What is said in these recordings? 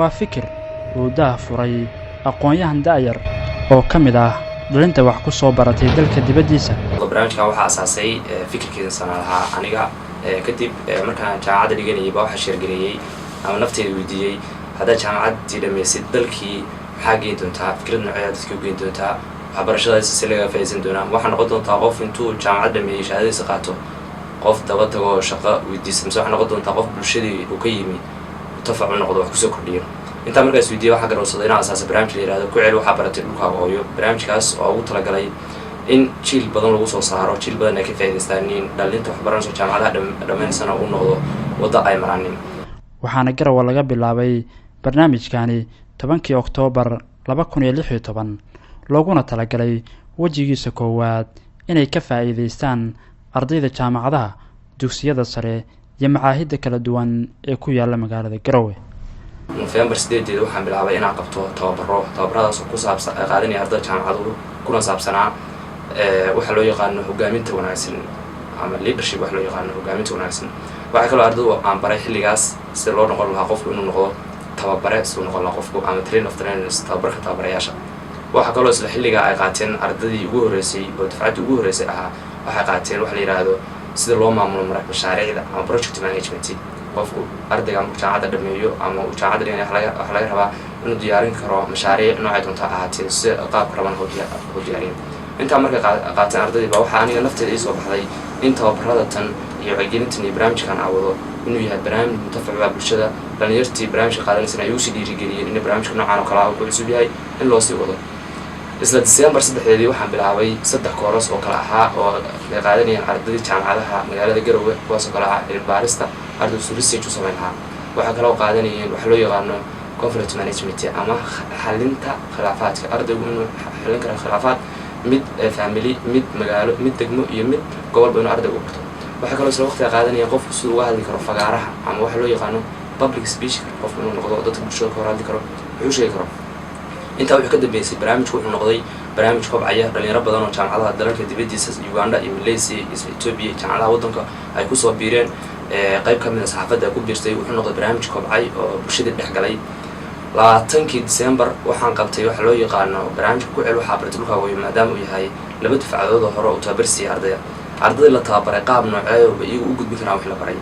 waa fikir uu furay aqoon-yahan da'yar oo ka mid ah dhalinta wax ku soo baratay dalka dibaddiisa. barnaamijkan waxaa asaasay fikirkiisa sanadaha aniga kadib markaan jaamacadda dhiganayay baa waxa sheergareeyay ama nafteeda weydiiyay hadda jaamacadii dhammaysid dalkii maxaa geyn doontaa fikrad nooceeda dadka u geyn doontaa waxbarashadaasi si laga faa'iideysan doonaa waxaa noqon doontaa qof intuu jaamacad dhameeyay shahaadadiisa qaato qof daba tago shaqo weydiista mise waxaa noqon doontaa qof bulshadii uu ka yimi tafac u noqdo wax kusoo kordhiyo intaa markaas weydiiyay waxaa garowsaday inaan asaasa barnaamij la yihahdo ku cel waxaa baratay dhulkaaga hooyo barnaamijkaas oo ugu talagalay in jiil badan lagu soo saaro jiil badan ay ka faa'iideystaan in dhalinta waxbaranayso jaamacadaha dhammaynsana uu noqdo wadda ay maraanin waxaana Garowe laga bilaabay barnaamijkani 10 Oktoobar 2016 looguna talagalay wajigiisa koowaad inay ka faa'iideystaan ardayda jaamacadaha dugsiyada sare iyo macaahidda kala duwan ee ku yaala magaalada Garowe. November 8 waxaan bilaabay inaan qabto tababaradaas oo ku saabsan qaadanaya ardayda jaamacadaha kuna saabsanaa waxa loo yaqaan hogaaminta wanaagsan ama leadership waxa loo yaqaan hogaaminta wanaagsan waxa kale oo ardaydu aan baray xilligaas si loo noqon lahaa qofku inuu noqdo tababare soo noqon lahaa qofku ama trainer of trainers tababarka tababarayaasha waxa kale oo isla xilliga ay qaateen ardaydii ugu horeysay oo dafcadii ugu horeysay waxay qaateen wax la yiraahdo sida loo maamulo mashaariicda ama project management qofku ardayga jaamacadda dhameeyo ama uu jaamacadda dhiganayo wax laga rabaa inuu diyaarin karo mashaariic noocay doonta ahaatee si qaabka raban u diyaarin inta markay qaateen ardaydii baa waxa aniga nafteeda ii soo baxday in tababarada tan iyo wacyigelintan iyo barnaamijkan awado inuu yahay barnaamij mutafac bulshada dhalinyartii barnaamijka qaadanaysan ay u sii dhiirigeliyeen in barnaamijka noocan oo kale ah uu cusub yahay in loo sii wado isla December 3 waxaan bilaabay 3 kooras oo kala ahaa oo ay qaadanayeen ardayda jaamacadaha magaalada Garowe kuwaas oo kala ah cilmi-baarista ardaydu research u sameeyaan waxa kale oo qaadanayeen wax loo yaqaan conflict management ama xalinta khilaafaadka ardaygu inuu xalin karo khilaafaad mid family mid magaalo mid degmo iyo mid gobol baa inuu ardaygu u barto waxa kale oo isla waqtiga qaadanayeen qofku sidoo uga hadli karo fagaaraha ama wax loo yaqaan public speech qofku inuu noqdo dadka bulshada ka hor hadli karo wuxuu sheegi karo inta wuxuu ka dambeeyay barnaamijku wuxuu noqday barnaamij kobcaya dhalinyaro badan oo jaamacadaha dalalka dibaddiisa Uganda iyo Malaysia iyo Ethiopia jaamacadaha wadanka ay ku soo biireen qayb ka mid ah saxaafadda ku biirtay wuxuu noqday barnaamij kobcay oo bulshada dhexgalay 20 December waxaan qabtay wax loo yaqaan barnaamijka ku cel waxa baratay dhulka hooyo maadaama uu yahay laba dafcadood oo hore oo tababarsiiyay ardayda la tababaray qaab noocee oo iyagu u gudbin karaan wax la baray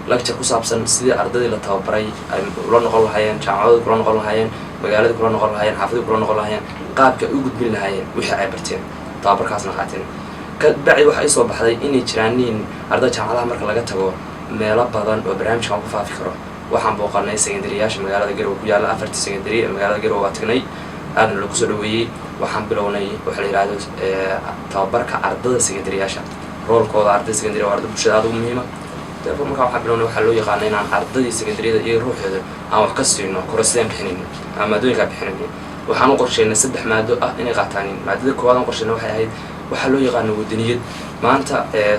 lecture ku saabsan sidii ardayda la tababaray ay ula noqon lahaayeen jaamacadda kula noqon lahaayeen magaalada kula noqon lahaayeen xaafadda kula noqon lahaayeen qaabka u gudbin lahaayeen wixii ay barteen tababarkaasna qaateen ka bacdi waxa ay soo baxday inay jiraan ardayda jaamacadaha marka laga tago meelo badan oo barnaamijkan ku faafi karo waxaan booqanay secondaryyaasha magaalada Garowe ku yaala 4 secondary ee magaalada Garowe waa tagnay aadna lagu soo dhaweeyay waxaan bilownay waxa la yiraahdo tababarka ardayda secondaryyaasha roolkooda ardayda secondary waa arday bulshada aad u muhiim ah marka waxaan bilownay waxa loo yaqaan inaan ardayda secondaryada iyo ruuxooda aan wax ka siino koroseen bixinayno ama adduunka bixinayno waxaan u qorsheynay 3 maado ah inay qaataan maadada koowaad aan qorsheynay waxay ahayd waxa loo yaqaan wadaniyad maanta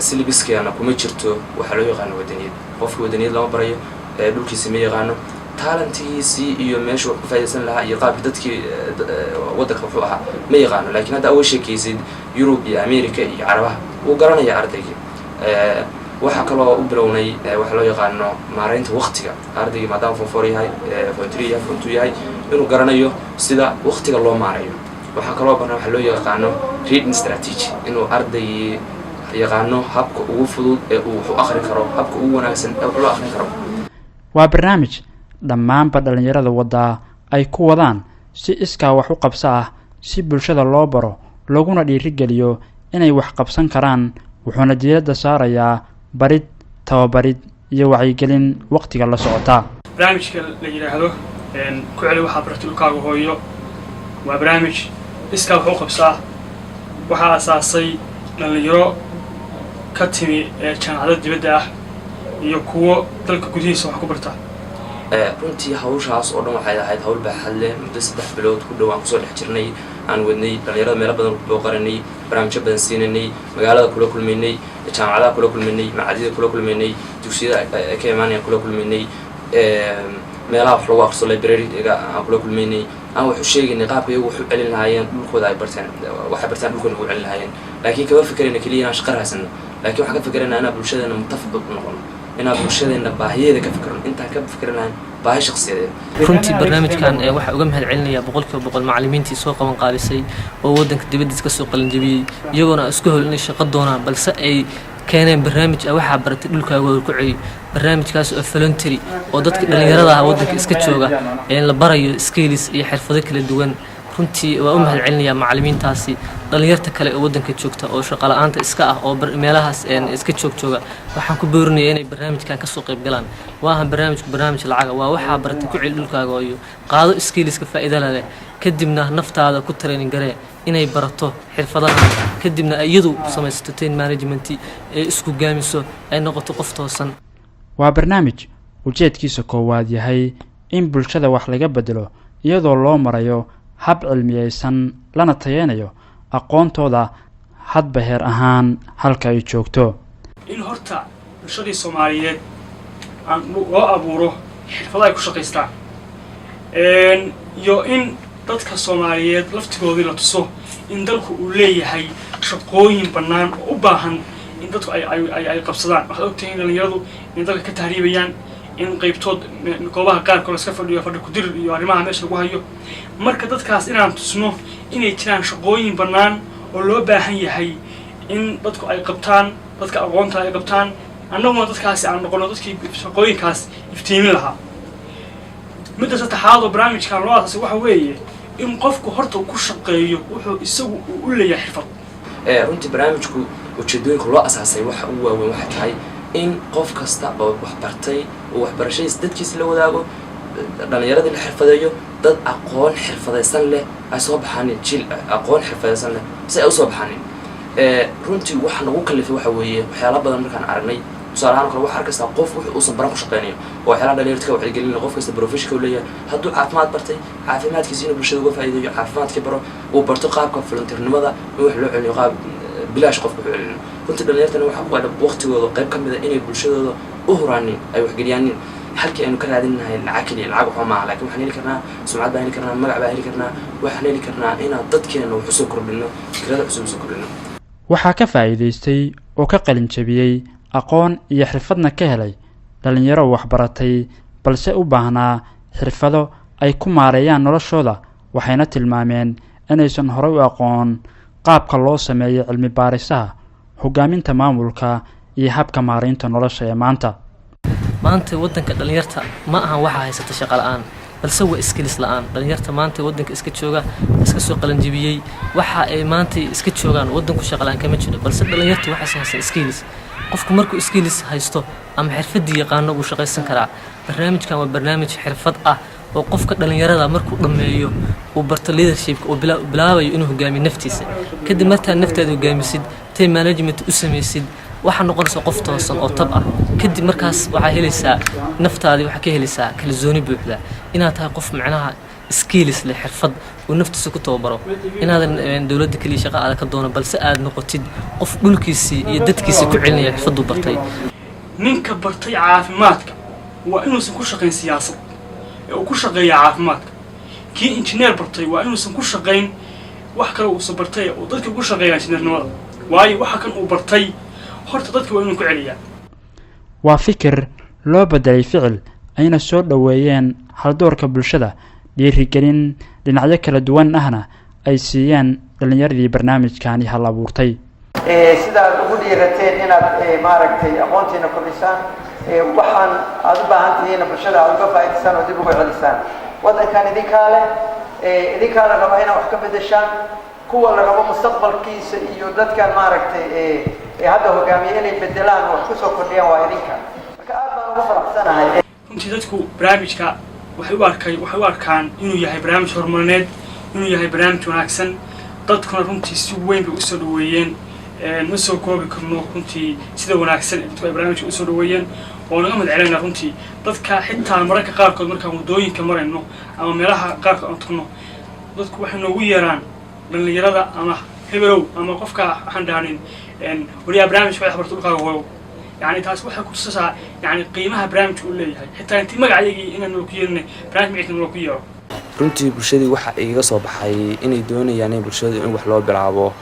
syllabuskeena kuma jirto waxa loo yaqaan wadaniyad qofka wadaniyad lama barayo dhulkiisa ma yaqaano talentigiisii iyo meesha uu ku faa'iideysan lahaa iyo qaabka dadkii wadanka wuxuu ahaa ma yaqaano laakiin hadda awal sheekaysid Europe iyo America iyo Carabaha uu garanaya ardayga waxa kale oo u bilownay waxa loo yaqaan maareynta waqtiga ardayga maadaama foofor yahay foontri yahay fontu yahay inuu garanayo sida waqtiga loo maareeyo waxa kale oo barnaamij waxa loo yaqaan reading strategy inuu ardayga yaqaano habka ugu fudud ee uu wax u akhrin karo habka ugu wanaagsan ee uu loo akhrin karo waa barnaamij dhammaanba dhalinyarada wadda ay ku wadaan si iskaa wax u qabso ah si bulshada loo baro laguna dhiirigeliyo inay wax qabsan karaan wuxuuna diiradda saarayaa barid tababarid iyo wacyigelin waqtiga la socota barnaamijka la yiraahdo ku celi waxa baratay dhulkaaga hooyo waa barnaamij iskaa wax u qabsaa waxa asaasay dhalinyaro ka timi jaamacadda dibadda ah iyo kuwa dalka gudihiisa wax ku barta runtii hawshaas oo dhan waxay ahayd hawl baaxad leh muddo 3 bilood ku dhawaan ku soo dhex jirnay aan wadnay dhalinyarada meelo badan ku booqaranay barnaamijyo badan siinay magaalada kula kulmaynay jaamacadaha kula kulmaynay macaadida kula kulmaynay dugsiyada ka imaanaya kula kulmaynay meelaha wax lagu akhristo library-ga aan kula kulmaynay aan wax u sheegaynay qaabka iyagu wax u celin lahaayeen dhulkooda ay barteen waxay barteen dhulkooda ugu celin lahaayeen laakiin kama fikirayna kaliya inaan shaqo raasano laakiin waxaan ka fikiraynaa inaan bulshadana mutafaq u noqono inaan bulshadeena baahiyeeda ka fikirno intaan ka fikri lahayn baahi shakhsiyadeed. runtii barnaamijkan waxaa uga mahadcelinayaa boqolkiiba boqol macallimiintii soo qaban qaabisay oo waddanka dibaddiisa ka soo qalinjabiyey iyagoona isku hol inay shaqo doonaan balse ay keeneen barnaamij waxaa baratay dhulkaaga ku celi barnaamijkaas oo voluntary oo dadka dhalinyarada ah waddanka iska jooga la barayo skills iyo xirfado kala duwan. runtii waa u mahadcelinayaa macallimiintaasi dhalinyarta kale oo waddanka joogta oo shaqo la'aanta iska ah oo meelahaas iska jooga waxaan ku boorinayaa inay barnaamijkan ka soo qayb galaan. waahan barnaamij lacaga waa waxaa baratay ku celi dhulkaaga iyo qaado skillska faa'iido leh kadibna naftaada ku training garee inay barato xirfadaha kadibna iyadu samaysato time management ee isku gaamiso ay noqoto qof toosan. waa barnaamij ujeedkiisa koowaad yahay in bulshada wax laga bedelo iyadoo loo marayo hab cilmiyeysan lana tayeenayo aqoontooda hadba heer ahaan halka ay joogto. in horta bulshadii Soomaaliyeed aan loo abuuro xirfado ay ku shaqeystaan iyo in dadka Soomaaliyeed laftigoodii la tuso in dalku uu leeyahay shaqooyin bannaan oo u baahan in dadku ay qabsadaan. waxaad ogtahay in dhalinyaradu in dalka ka tahriibayaan in qaybtood goobaha qaarkood iska fadhiyo fadhi ku dir iyo arrimaha meesha lagu hayo marka dadkaas inaan tusno inay jiraan shaqooyin bannaan oo loo baahan yahay in dadku ay qabtaan dadka aqoonta ay qabtaan annaguna dadkaasi aan noqono dadkii shaqooyinkaas iftiimin lahaa. midda saddexaad oo barnaamijkan loo aasasay waxa weeye in qofku horta ku shaqeeyo wuxuu isagu u leeyahay xirfad. runtii barnaamijku ujeedooyinka loo asaasay waxa ugu waaweyn waxay tahay in qof kasta oo wax bartay oo waxbarashadiisa dadkiisa la wadaago dhalinyaradii la xirfadeeyo dad aqoon xirfadaysan leh ay soo baxaanin jil aqoon xirfadaysan leh si ay u soo baxaanin. runtii waxa nagu kalifay waxa weeye waxyaalo badan markaan aragnay tusaale ahaan kale waxa arkaysaa qof wuxuu uusan baran ku shaqeynayo oo waxyaalaha dhalinyarta ka wacyigelin qof kasta professional uu leeyahay hadduu caafimaad bartay caafimaadkiisa inuu bulshada uga faa'iideeyo caafimaadkii baro uu barto qaabka volunteernimada in wax loo celiyo qaab bilaash qofka u celino. runtii dhalinyartana waxaa ku adhab waqtigooda qayb ka mid ah inay bulshadooda u huraanin ay waxgeliyaanin halkii aynu ka raadinahay lacag keliya lacag waxba maaha laakiin waxaan heli karnaa sumcad baan heli karnaa magac baan heli karnaa waxaan heli karnaa inaan dadkeena wax usoo kordhino fikrada cusub usoo kordhino. waxaa ka faa'iidaystay oo ka qalin jabiyey aqoon iyo xirfadna ka helay dhalinyaro waxbaratay balse u baahnaa xirfado ay ku maareeyaan noloshooda waxayna tilmaameen inaysan horey u aqoon qaabka loo sameeyo cilmi baarisaha hogaaminta maamulka iyo habka maareynta nolosha ee maanta waddanka dhalinyarta ma ahan waxa haysata shaqo la'aan balse waa skills la'aan. dhalinyarta maanta waddanka iska jooga iska soo qalinjibiyey waxa ay maanta iska joogaan waddanku shaqo la'aan kama jiro balse dhalinyartu waxay haysan skills. qofku markuu skills haysto ama xirfadii yaqaano uu shaqaysan karaa. barnaamijkan waa barnaamij xirfad ah oo qofka dhalinyarada markuu dhameeyo uu barto leadership oo bilaabayo inuu hogaamiyo naftiisa kadib markaa naftaada hogaamisid time management u samaysid waxa noqonaysa qof toosan oo tab ah kadib markaas waxa helaysaa naftaada waxa ka helaysaa kalsooni buuxda inaad tahay qof macnaha skills leh xirfad oo naftiisa ku tababaro inaadan dawladda kaliya shaqo aad ka doono balse aad noqotid qof dhulkiisa iyo dadkiisa ku celinaya xirfadu bartay. ninka bartay caafimaadka waa inuusan ku shaqayn siyaasad ee uu ku shaqeeyaa caafimaadka. kii injineer bartay waa inuusan ku shaqayn wax kale uusan bartay oo dadka ku shaqeeyaa injineernimada waayo waxa kan uu bartay horta dadka waa inuu ku celiyaa. waa fikir loo bedelay ficil ayna soo dhoweeyeen haldoorka bulshada dhiirigelin dhinacyo kala duwan ahna ay siiyeen dhalinyaradii barnaamijkani hal abuurtay. sidaad ugu dhiirateen inaad maaragtay aqoontiina kordhisaan waxaan aad u baahan tihiin bulshada aad uga faa'iidaysaan oo dib uga celisaan. waddankan idinkaa la raba inaad wax ka bedeshaan kuwa la rabo mustaqbalkiisa iyo dadkan maaragtay hadda hogaamiye inay bedelaan wax ku soo kordhiyaan waa idinka. marka aad baan uga faraxsanahay. runtii dadku barnaamijka waxay u arkaan inuu yahay barnaamij horumarineed inuu yahay barnaamij wanaagsan dadkuna runtii si weyn bay u soo dhaweeyeen. ma soo koobi karno runtii sida wanaagsan dadku ay barnaamijka u soo dhaweeyeen oo naga madcelinaa runtii dadka xitaa mararka qaarkood markaan waddooyinka marayno ama meelaha qaarkood aan tagno dadku waxay noogu yeeraan dhalinyarada ama hebelow ama qofka waxaan dhahanin wariyaa barnaamijka wax barto dhulkaaga hooyo يعني تاس واحد كورسها يعني قيمها برامج كلها حتى أنت ما قاعد يجي إن الوكيل برامج معك الوكيل. runtii bulshadii waxa iga soo baxay inay doonayaan in bulshada in wax loo bilaabo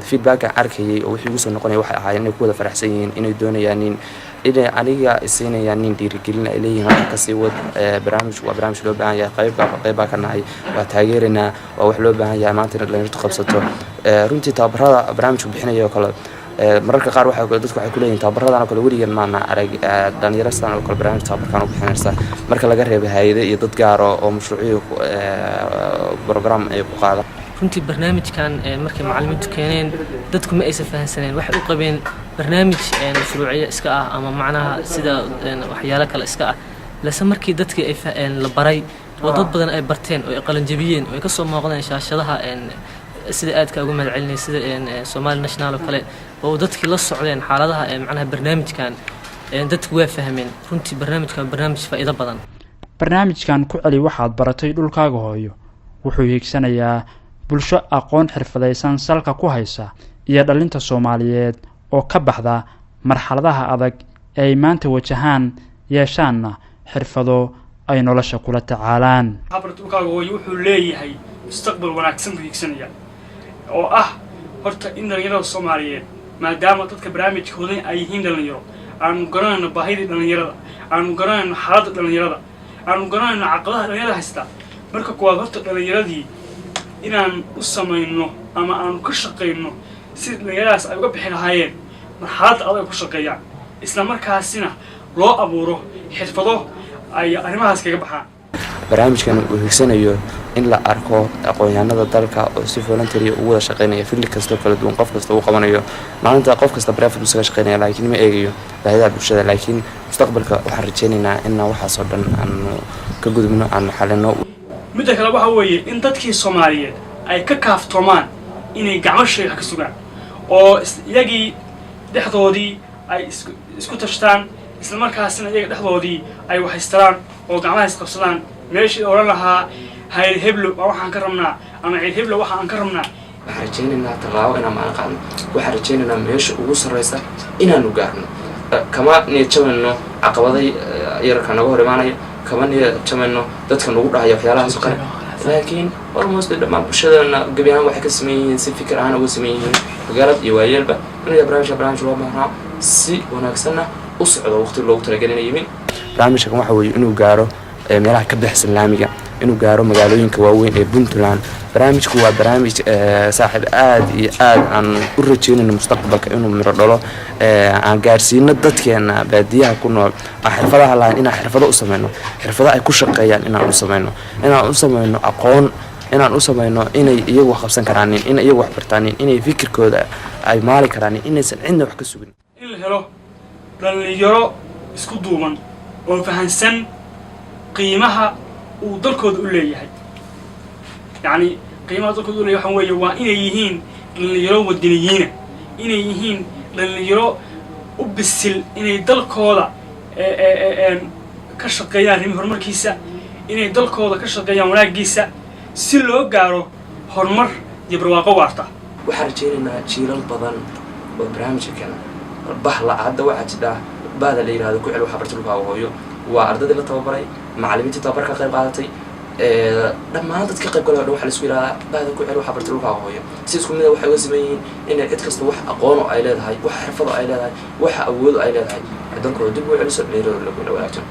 feedbacka arkayay oo wixii ugu soo noqonaya waxay ahaayeen inay ku wada faraxsan yihiin inay doonayaan inay aniga siinayaan nin dhiirigelin ay leeyihiin waxa kasii wad barnaamijku waa barnaamij loo baahan yahay qayb ka nahay waa taageeranaa waa wax loo baahan yahay maanta in dhalinyartu qabsato runtii tababarada barnaamijku bixinayo kale mararka qaar dadku waxay ku leeyihiin tababaradan oo kale weligan maana arag dhalinyarastan oo kale barnaamij tababarkan u bixinaysa marka laga reebo hay'ado iyo dad gaar oo mashruuciyo program ay ku qaadaan runtii barnaamijkan markay macallimiintu keeneen dadku ma aysan fahansaneen waxay u qabeen barnaamij mashruuciyo iska ah ama macnaha sida waxyaalo kale iska ah lase markii dadkii ay la baray oo dad badan ay barteen oo ay qalanjabiyeen oo ay ka soo muuqdeen shaashadaha sida aadka uga mahadcelinay sida Somali National oo kale oo dadkii la socdeen xaaladaha macnaha barnaamijkan dadku way fahmeen runtii barnaamijkan barnaamij faa'iido badan barnaamijkan ku celi waxaad baratay dhulkaaga hooyo wuxuu hiigsanayaa bulsho aqoon xirfadaysan salka ku haysa iyo dhalinta Soomaaliyeed oo ka baxda marxaladaha adag ee ay maanta wajahaan yeeshaanna xirfado ay nolosha kula tacaalaan dhulkaaga hooyo wuxuu leeyahay mustaqbal wanaagsan buu hiigsanaya oo ah horta in dhalinyarada Soomaaliyeed maadaama dadka barnaamijkooda ay yihiin dhalinyaro aan garanayno baahida dhalinyarada aan garanayno xaaladda dhalinyarada aan garanayno caqabadaha dhalinyarada haysta marka kuwaad horta dhalinyaradii inaan u samayno ama aan ka shaqeyno si dhalinyaradaas ay uga bixi lahaayeen marxaladda adag ku shaqeeyaan isla markaasina loo abuuro xirfado ay arrimahaas kaga baxaan barnaamijkan uu hiigsanayo in la arko aqoonyahanada dalka oo si voluntary ugu wada shaqeynaya fil kasta kala duwan qof kasta uu qabanayo maalinta qof kasta private uu saga shaqeynaya laakiin ma eegayo baahida bulshada laakiin mustaqbalka waxaan rajaynaynaa in waxaas oo dhan aan ka gudubno aan xalino midda kale waxa weeye in dadkii Soomaaliyeed ay ka kaaftoomaan inay gacmo shay ka sugaan oo iyagii dhexdoodii ay isku tashtaan isla markaasina iyaga dhexdoodii ay wax haystaan oo gacmaha is qabsadaan meeshii oran lahaa hay heblo waxaan ka rabnaa ama cid heblo waxaan ka rabnaa waxaan rajaynaynaa talaabo inaan maan qaadno waxaan rajaynaynaa meesha ugu sareysa inaanu gaarno kama niyad jabino caqabaday yarka naga hor imaanaya kama niyad jabino dadka nagu dhahayo waxyaalahaas kale laakiin almost dhammaan bulshadana gabi ahaan waxay ka sameeyeen si fikir ahaan uga sameeyeen garad iyo waayelba inay barnaamij loo baahnaa si wanaagsanna u socdo waqti loogu talagalay yimin barnaamijkan waxa weeye inuu gaaro meelaha ka baxsan laamiga inuu gaaro magaalooyinka waaweyn ee Puntland barnaamijku waa barnaamij saaxiib aad iyo aad aan u rajeynayno mustaqbalka inuu miro dhalo aan gaarsiino dadkeena baadiyaha ku nool xirfadaha laan inaan xirfado u sameeyno xirfado ay ku shaqeeyaan inaan u sameeyno aqoon inaan u sameeyno inay iyagu wax qabsan karaan inay iyagu wax bartaan inay fikirkooda ay maali karaan inaysan cidna wax ka sugin in la helo dhalinyaro isku duuban oo fahansan qiimaha uu dalkooda u leeyahay يعني قيمة ذلك اللي يحوي وإنيهين اللي يرو الدينيين إنيهين اللي يرو وبسل إني ذلك هذا كشقيان هم هرمر كيسة إني ذلك هذا كشقيان ولا كيسة سلوا جارو هرمر يبروا قوارته وحرجينا شيل البضن وبرامج كنا البحر عدى واحد ده بعد اللي هذا كل وحبرت له هوايو وأرض اللي تبري معلمتي تبرك غير بعدتي لما dadka qayb galay waxa la isku yiraahdaa baada ku xir waxa bartay waxa hooyo si isku mid ah waxay u sameeyeen in cid kasta wax aqoon ay leedahay wax xirfado ay leedahay wax awood ay leedahay dalkooda dib u celiso meelo lagu wanaagsan